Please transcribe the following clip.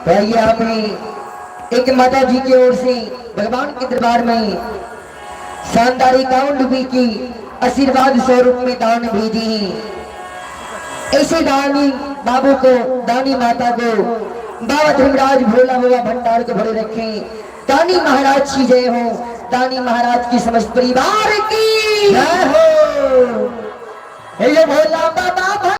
तो आइए हमें एक माता जी की ओर से भगवान के दरबार में शानदार 51 रुपए की आशीर्वाद स्वरूप में दान भेजी है। ऐसे दानी बाबू को, दानी माता को बाबा धर्मराज भोला बाबा भंडार को भरे रखे। दानी महाराज की जय हो, दानी महाराज की समस्त परिवार की जय हो। ये भोला बाबा